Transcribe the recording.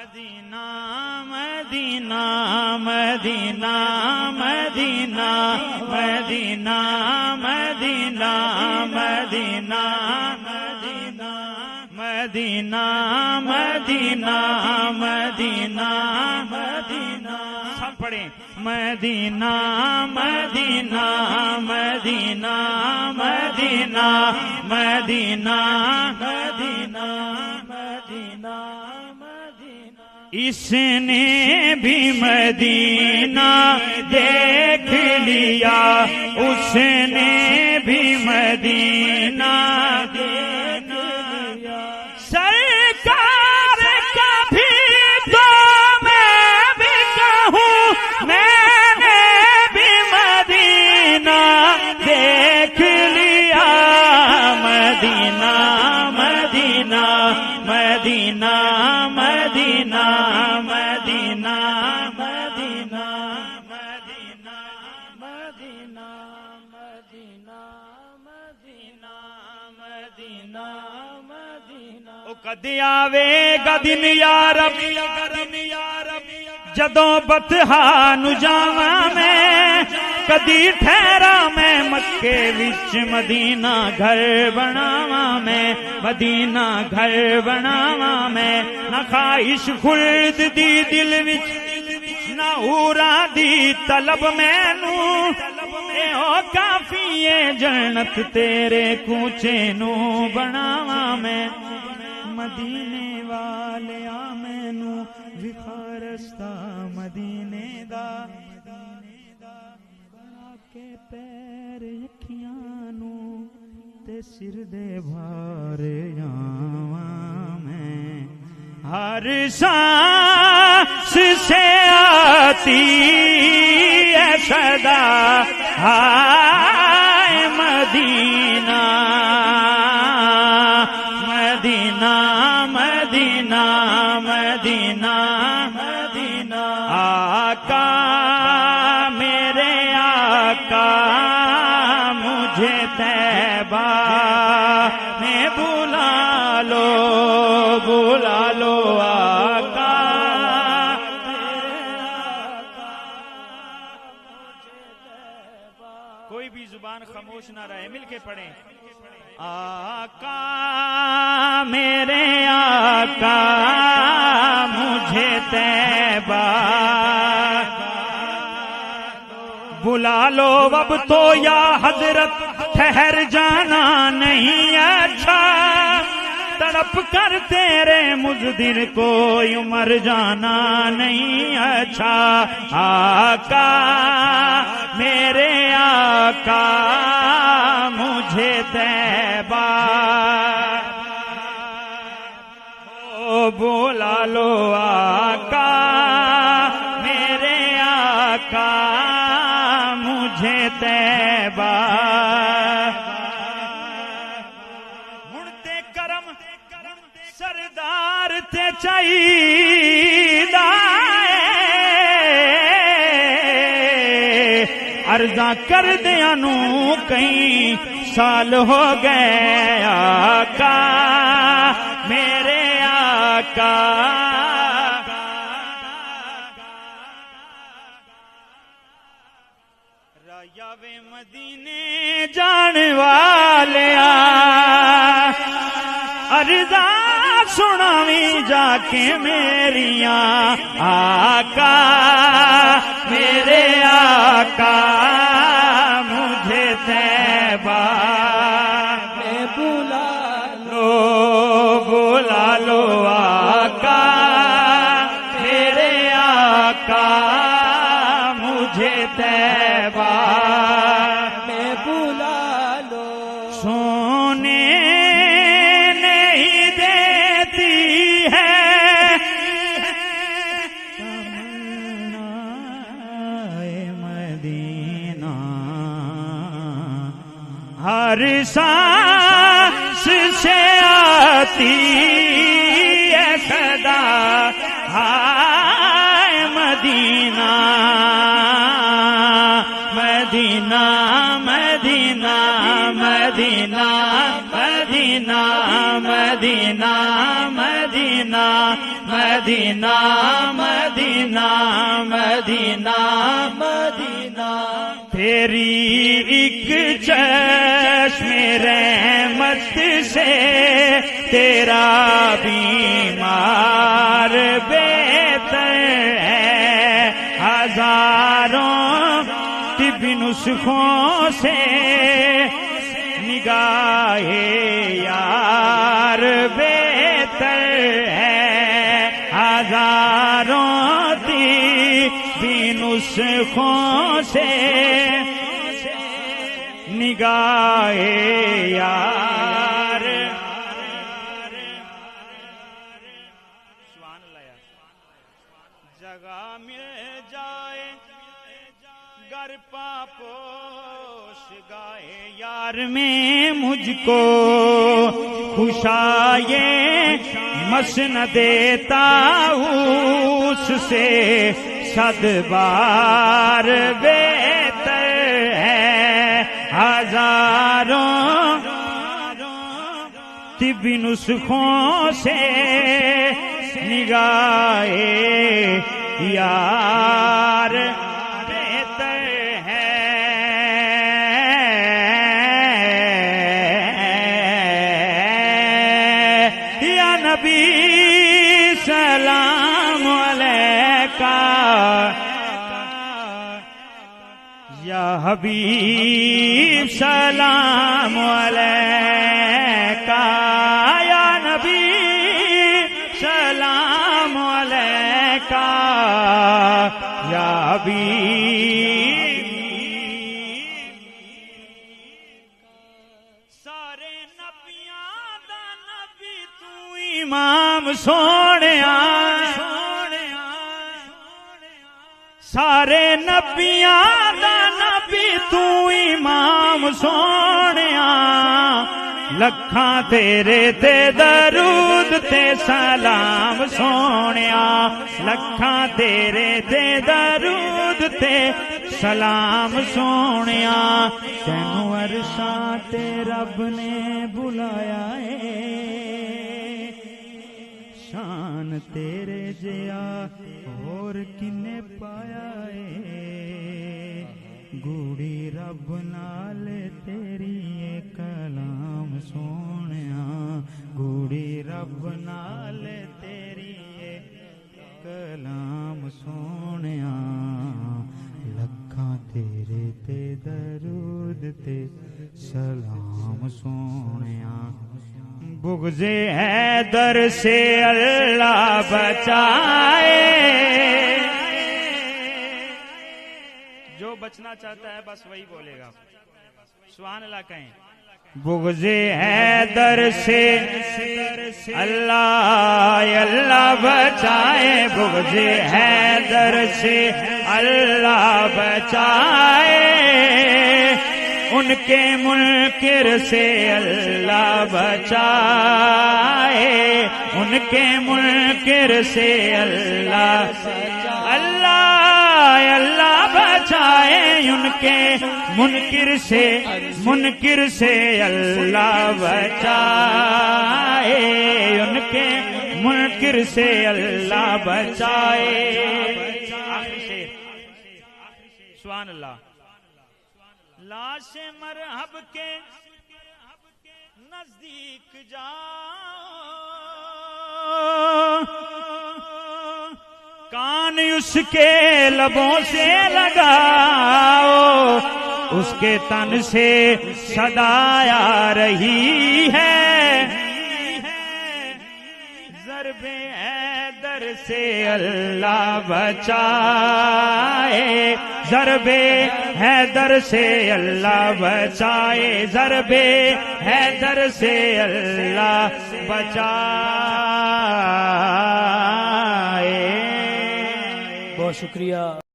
مدینہ مدینہ مدینہ مدینہ مدینہ مدینہ مدینہ مدینہ مدینہ مدینہ مدینہ سب پڑھیں مدینہ مدینہ مدینہ مدینہ مدینہ مدینہ مدینہ اس نے بھی مدینہ دیکھ لیا اس نے بھی مدینہ دیکھ لیا سرکار کا بھی تو میں بھی کہوں میں نے بھی مدینہ دیکھ لیا مدینہ مدینہ مدینہ مدینہ مدینہ مدینہ مدینہ مدینہ مدینہ مدینہ مدینہ مدینہ او کدی آوے گا دن یا رب جدوں بطحا نو جاواں میں کدی ٹھہرا میں مکے وچ مدینہ گھر بناواں میں مدینہ گھر بناواں میں نہ خواہش خلد دی دل وچ نہ ہورا دی طلب مینوں اے او کافی اے جنت تیرے کوچے نو بناواں میں مدینے والیا مینوں وکھارستا مدینے دا کے پیر اکھیاں نو تے سر دے بھار جاواں میں ہر سانس سے آتی ہے صدا ہائے مدینہ مدینہ مدینہ مدینہ مدینہ آقا میرے آقا مجھے طیبہ میں بلا لو آقا کوئی بھی زبان خاموش نہ رہے مل کے پڑھیں آقا میرے آقا مجھے طیبہ بلا لو اب تو یا حضرت ٹھہر جانا نہیں اچھا تڑپ کر تیرے مزدر کوئی مر جانا نہیں اچھا آقا میرے آقا مجھے طیبہ بلا لو آقا میرے آقا مجھے طیبہ مڑتے کرم سردار تے چاہیدا عرضاں کر دیاں نو کئی سال ہو گئے آقا میرے آقا رایا وے مدینے جان والیا عرضاں سناویں جا کے میریاں آقا میرے آقا مجھے طیبہ میں بلا لو آقا میرے آقا مجھے طیبہ میں بلا لو سونے ہر سانس سے آتی ہے صدا ہائے مدینہ مدینہ مدینہ مدینہ مدینہ مدینہ مدینہ مدینہ مدینہ مدینہ مدینہ تیری ایک چشم رحمت سے تیرا بیمار بہتر ہے ہزاروں طب نسخوں سے نگاہ یار بہتر ہے ہزاروں طب نسخوں سے نگاہ یار جگہ مل جائے گر پاپوش گائے یار میں مجھ کو خوشائے مسند طاؤس سے صد بار بہتر ہے ہزاروں طب نسخوں سے نگاہ یار بہتر ہے یا نبی سلام علیکہ یا حبیب سلام علیکہ یا نبی سلام علیکہ یا حبیب سارے نبیاں دا نبی تو امام سونیا سارے نبیاں دا نبی تو امام سونیا لکھاں تیرے تے درود تے سلام سونیا لکھاں تیرے تے درود تے سلام سونیا تینوں عرشاں تے رب نے بلایا ہے شان تیرے جیا اور کنے پایا ہے گوڑی رب نال تیری کلام سونیا گوڑی رب نال تیری کلام سونیا لکھاں تیرے تے درود تے سلام سونیا بغض حیدر سے اللہ بچائے جو بچنا چاہتا ہے بس وہی بولے گا سبحان اللہ کہیں بغض حیدر سے اللہ بچائے بغض حیدر سے اللہ بچائے ان کے منکر سے اللہ بچائے ان کے منکر سے اللہ بچائے ان کے منکر سے اللہ بچائے ان کے منکر سے اللہ بچائے سبحان اللہ لاش مرحب کے نزدیک جاؤ کان اس کے لبوں سے لگاؤ اس کے تن سے صدا آ رہی ہے ضرب حیدر سے اللہ بچائے ضرب حیدر سے اللہ بچائے ضرب حیدر سے اللہ بچائے بہت شکریہ